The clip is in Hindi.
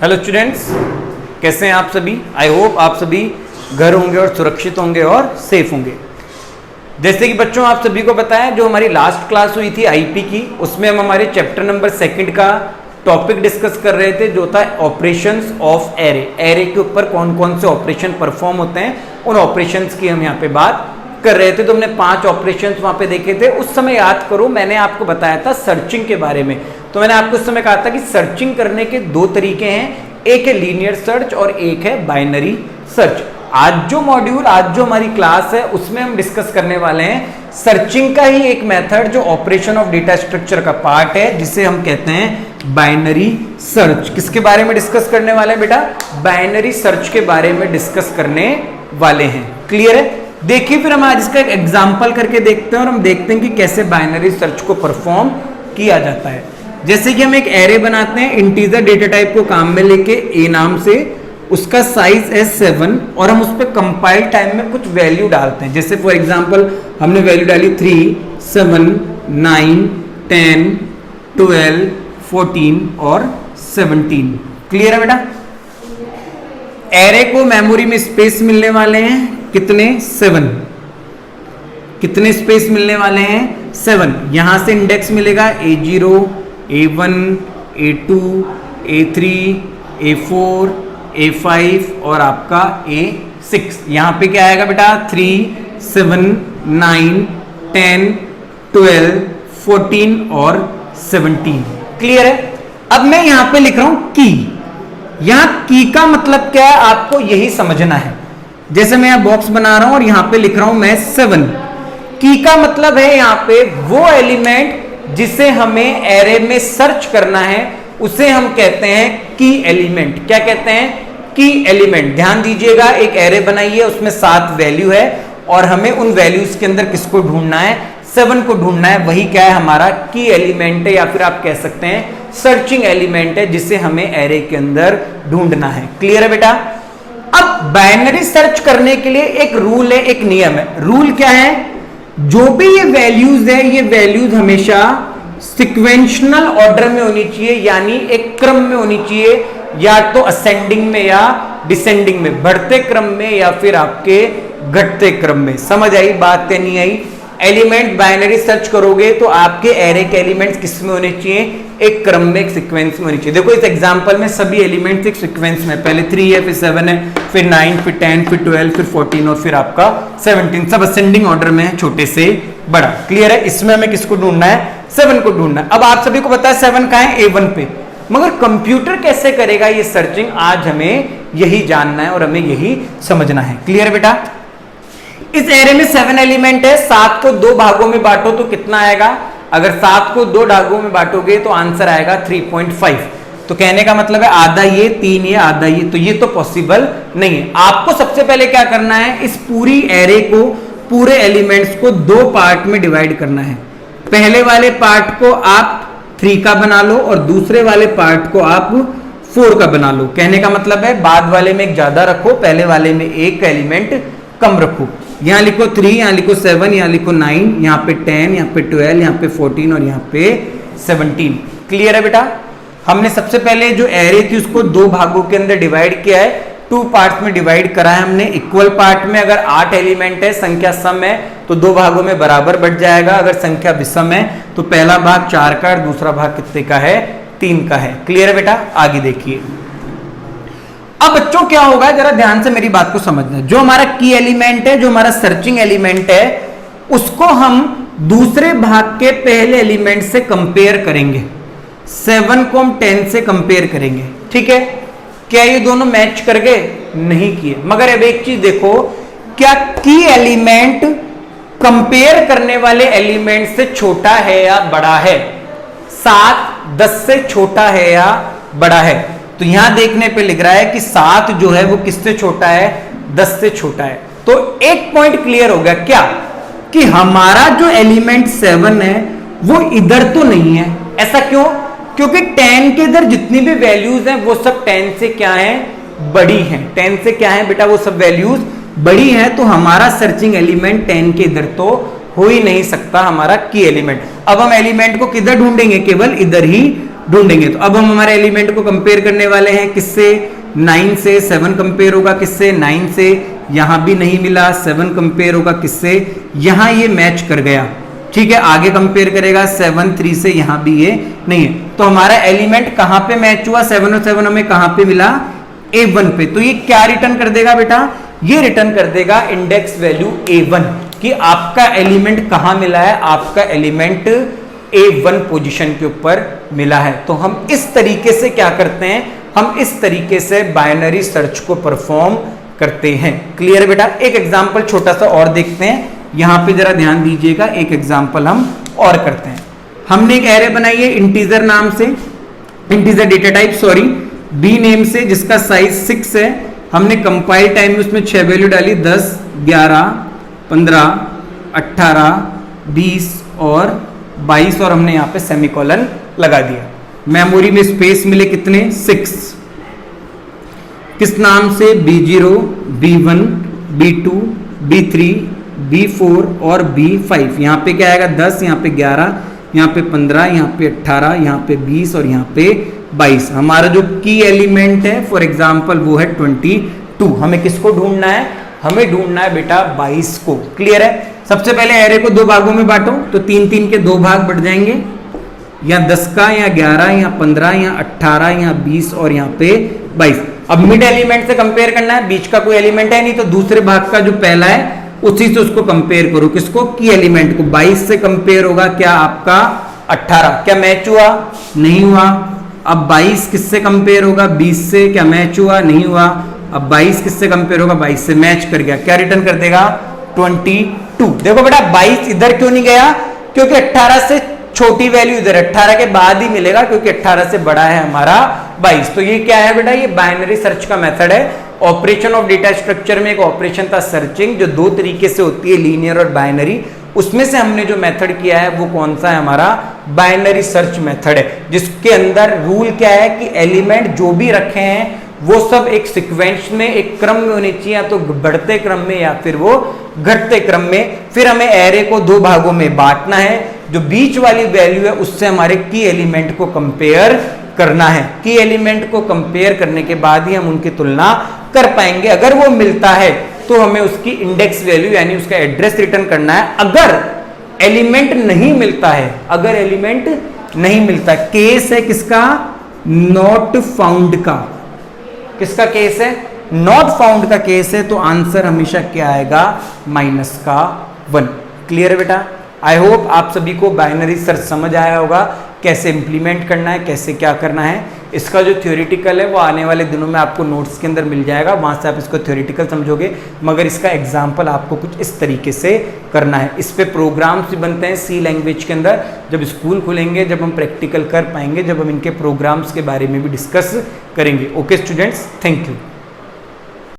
हेलो स्टूडेंट्स, कैसे हैं आप सभी। आई होप आप सभी घर होंगे और सुरक्षित होंगे और सेफ होंगे। जैसे कि बच्चों आप सभी को पता है, जो हमारी लास्ट क्लास हुई थी आईपी की, उसमें हम हमारे चैप्टर नंबर 2 का टॉपिक डिस्कस कर रहे थे, जो था ऑपरेशंस ऑफ एरे। एरे के ऊपर कौन कौन से ऑपरेशन परफॉर्म होते हैं, उन ऑपरेशंस की हम यहाँ पे बात कर रहे थे। तो हमने 5 ऑपरेशंस वहां पे देखे थे। उस समय याद करो, मैंने आपको बताया था सर्चिंग के बारे में। तो मैंने आपको उस समय कहा था कि सर्चिंग करने के 2 तरीके हैं, एक है लीनियर सर्च और एक है बाइनरी सर्च। आज जो हमारी क्लास है उसमें हम डिस्कस करने वाले हैं सर्चिंग का ही एक मेथड, जो ऑपरेशन ऑफ डेटा स्ट्रक्चर का पार्ट है, जिसे हम कहते हैं बाइनरी सर्च। किसके बारे में डिस्कस करने वाले हैं बेटा? बाइनरी सर्च के बारे में डिस्कस करने वाले हैं। क्लियर है? देखिए फिर हम आज इसका एक एग्जाम्पल करके देखते हैं और हम देखते हैं कि कैसे बाइनरी सर्च को परफॉर्म किया जाता है। जैसे कि हम एक एरे बनाते हैं, इंटीजर डेटा टाइप को काम में लेके ए नाम से, उसका साइज है 7 और हम उस पर कंपाइल टाइम में कुछ वैल्यू डालते हैं। जैसे फॉर एग्जांपल हमने वैल्यू डाली 3, 7, 9, 10, 12, 14 और 17। क्लियर है बेटा? एरे को मेमोरी में स्पेस मिलने वाले हैं कितने? 7। कितने स्पेस मिलने वाले हैं? 7। यहां से इंडेक्स मिलेगा A0, A1, A2, A3, A4, A5 और आपका A6। यहां पे क्या आएगा बेटा? 3, 7, 9, 10, 12, 14 और 17। क्लियर है? अब मैं यहां पे लिख रहा हूं की। यहां की का मतलब क्या है, आपको यही समझना है। जैसे मैं यहां बॉक्स बना रहा हूं और यहां पे लिख रहा हूं मैं 7। की का मतलब है यहां पे वो एलिमेंट जिसे हमें एरे में सर्च करना है, उसे हम कहते हैं की एलिमेंट। क्या कहते हैं? की एलिमेंट। ध्यान दीजिएगा, एक एरे बनाइए, उसमें 7 वैल्यू है और हमें उन वैल्यूज के अंदर किसको ढूंढना है? 7 को ढूंढना है। वही क्या है? हमारा की एलिमेंट है, या फिर आप कह सकते हैं सर्चिंग एलिमेंट है, जिसे हमें एरे के अंदर ढूंढना है। क्लियर है बेटा? अब बाइनरी सर्च करने के लिए एक रूल है, एक नियम है। रूल क्या है? जो भी ये वैल्यूज है, ये वैल्यूज हमेशा सिक्वेंशनल ऑर्डर में होनी चाहिए, यानी एक क्रम में होनी चाहिए, या तो असेंडिंग में या डिसेंडिंग में, बढ़ते क्रम में या फिर आपके घटते क्रम में। समझ आई बात? नहीं आई? एलिमेंट बाइनरी सर्च करोगे तो आपके एरे के एलिमेंट्स किस में होने चाहिए? एक क्रम में, एक सीक्वेंस में होनी चाहिए। देखो इस एग्जांपल में सभी एलिमेंट्स एक सीक्वेंस में, पहले 3 है, फिर 7 है, फिर 9, फिर 10, फिर 12, फिर 14 और फिर आपका 17। सब असेंडिंग ऑर्डर में है, छोटे से बड़ा। क्लियर है? इसमें हमें किसको ढूंढना है? 7 को ढूंढना है। अब आप सभी को पता है 7 कहां है? A1 पे। मगर कंप्यूटर कैसे करेगा ये सर्चिंग, आज हमें यही जानना है और हमें यही समझना है। क्लियर है बेटा? इस एरे में 7 एलिमेंट है। 7 को 2 भागों में बांटो तो कितना आएगा? अगर 7 को 2 भागों में बांटोगे तो आंसर आएगा 3.5। तो कहने का मतलब है आधा ये, 3 ये, आधा ये। तो ये तो पॉसिबल नहीं है। आपको सबसे पहले क्या करना है? इस पूरी एरे को, पूरे एलिमेंट्स को 2 पार्ट में डिवाइड करना है। पहले वाले पार्ट को आप 3 का बना लो और दूसरे वाले पार्ट को आप 4 का बना लो। कहने का मतलब है बाद वाले में एक ज्यादा रखो, पहले वाले में एक एलिमेंट कम रखो। यहां लिखो 3, यहां लिखो 7, यहां लिखो 9, यहां पे 10, यहां पे 12, यहां पे 14 और यहां पे 17। क्लियर है बेटा? हमने सबसे पहले जो एरे थी उसको 2 भागों के अंदर डिवाइड किया है, 2 पार्ट्स में डिवाइड करा है हमने। इक्वल पार्ट में अगर 8 एलिमेंट है, संख्या सम है, तो 2 भागों में बराबर बढ़ जाएगा। अगर संख्या विषम है तो पहला भाग 4 का और दूसरा भाग कितने का है? 3 का है। क्लियर है बेटा? आगे देखिए। अब बच्चों क्या होगा, जरा ध्यान से मेरी बात को समझना। जो हमारा की एलिमेंट है, जो हमारा सर्चिंग एलिमेंट है, उसको हम दूसरे भाग के पहले एलिमेंट से कंपेयर करेंगे। 7 को हम 10 से कंपेयर करेंगे। ठीक है? क्या ये दोनों मैच कर गए? नहीं किए। मगर अब एक चीज देखो, क्या की एलिमेंट कंपेयर करने वाले एलिमेंट से छोटा है या बड़ा है? 7 10 से छोटा है या बड़ा है? तो यहां देखने पे लिख रहा है कि 7 जो है वो किससे छोटा है? 10 से छोटा है। तो एक पॉइंट क्लियर हो गया क्या? कि हमारा जो एलिमेंट 7 है वो इधर तो नहीं है। ऐसा क्यों? क्योंकि 10 के इधर जितनी भी वैल्यूज हैं वो सब 10 से क्या है? बड़ी हैं। 10 से क्या है बेटा? वो सब वैल्यूज बड़ी हैं। तो हमारा सर्चिंग एलिमेंट 10 के इधर तो हो ही नहीं सकता, हमारा की एलिमेंट। अब हम एलिमेंट को किधर ढूंढेंगे? केवल इधर ही ढूंढेंगे। तो अब हम हमारे एलिमेंट को कंपेयर करने वाले हैं किससे, 9 से 7 कंपेयर होगा किससे, 9 से, यहां भी नहीं मिला, 7 कंपेयर होगा किससे, यहां ये मैच कर गया, ठीक है। आगे कंपेयर करेगा 7 3 से, यहां भी ये नहीं है। तो हमारा एलिमेंट कहां पे मैच हुआ, 7 और 7 हमें कहां पे मिला, A1 पे। तो ये क्या रिटर्न कर देगा बेटा, ये रिटर्न कर देगा इंडेक्स वैल्यू A1 कि आपका एलिमेंट कहां मिला है, आपका एलिमेंट A1 पोजीशन के ऊपर मिला है। तो हम इस तरीके से क्या करते हैं, हम इस तरीके से बाइनरी सर्च को परफॉर्म करते हैं। क्लियर बेटा। एक एग्जांपल छोटा सा और देखते हैं, यहां पे जरा ध्यान दीजिएगा, एक एग्जांपल हम और करते हैं। हमने एक एरे बनाई है इंटीजर नाम से, integer data type sorry, B name से, जिसका साइज 6 है। हमने कंपाइल टाइम में उसमें 6 वैल्यू डाली, 10 11 15 18 20 और 22 और हमने यहां पे सेमीकोलन लगा दिया। मेमोरी में स्पेस मिले कितने, 6। किस नाम से, B0 B1 B2 B3 B4 और B5। यहां पे क्या आएगा, 10, यहां पे 11, यहां पे 15, यहां पे 18, यहां पे 20 और यहां पे 22। हमारा जो की एलिमेंट है फॉर एग्जांपल वो है 22। हमें किसको ढूंढना है, हमें ढूंढना है बेटा 22 को। क्लियर है। सबसे पहले एरे को 2 भागों में बांटो, तो 3 के 2 भाग बढ़ जाएंगे, या 10 का, या 11, या 15, या 18, या 20 और यहाँ पे 22। अब मिड एलिमेंट से कंपेयर करना है, बीच का कोई एलिमेंट है नहीं, तो दूसरे भाग का जो पहला है उसी से उसको कंपेयर करो, किसको, की एलिमेंट को। 22 से कंपेयर होगा क्या आपका 18, क्या मैच हुआ, नहीं हुआ। अब 22 किससे कंपेयर होगा, 20 से, क्या मैच हुआ, नहीं हुआ। अब 22 किससे कंपेयर होगा, 22 से, मैच कर गया, क्या रिटर्न कर देगा 22। देखो बेटा 22 इधर क्यों नहीं गया, क्योंकि 18 से छोटी वैल्यू इधर, 18 के बाद ही मिलेगा, क्योंकि 18 से बड़ा है हमारा 22। तो ये क्या है बेटा, ये बाइनरी सर्च का मेथड है। ऑपरेशन ऑफ डेटा स्ट्रक्चर में एक ऑपरेशन था सर्चिंग, जो 2 तरीके से होती है, लीनियर और बाइनरी। उसमें से हमने जो मेथड किया है वो कौन सा है, हमारा बाइनरी सर्च मेथड है, जिसके अंदर रूल क्या है कि एलिमेंट जो भी रखे हैं वो सब एक सीक्वेंस में, एक क्रम में होने चाहिए, या तो बढ़ते क्रम में या फिर वो घटते क्रम में। फिर हमें एरे को 2 भागों में बांटना है, जो बीच वाली वैल्यू है उससे हमारे की एलिमेंट को कंपेयर करना है। की एलिमेंट को कंपेयर करने के बाद ही हम उनकी तुलना कर पाएंगे। अगर वो मिलता है तो हमें उसकी इंडेक्स वैल्यू यानी उसका एड्रेस रिटर्न करना है। अगर एलिमेंट नहीं मिलता है, अगर एलिमेंट नहीं मिलता, केस है किसका, नॉट फाउंड का। किसका केस है, नॉट फाउंड का केस है। तो आंसर हमेशा क्या आएगा, -1। क्लियर है बेटा। आई होप आप सभी को बाइनरी सर्च समझ आया होगा, कैसे इंप्लीमेंट करना है, कैसे क्या करना है। इसका जो थ्योरेटिकल है वो आने वाले दिनों में आपको नोट्स के अंदर मिल जाएगा, वहाँ से आप इसको थ्योरेटिकल समझोगे, मगर इसका एग्जाम्पल आपको कुछ इस तरीके से करना है। इस पे प्रोग्राम्स भी बनते हैं सी लैंग्वेज के अंदर। जब स्कूल खुलेंगे, जब हम प्रैक्टिकल कर पाएंगे, जब हम इनके प्रोग्राम्स के बारे में भी डिस्कस करेंगे। Okay students, thank you.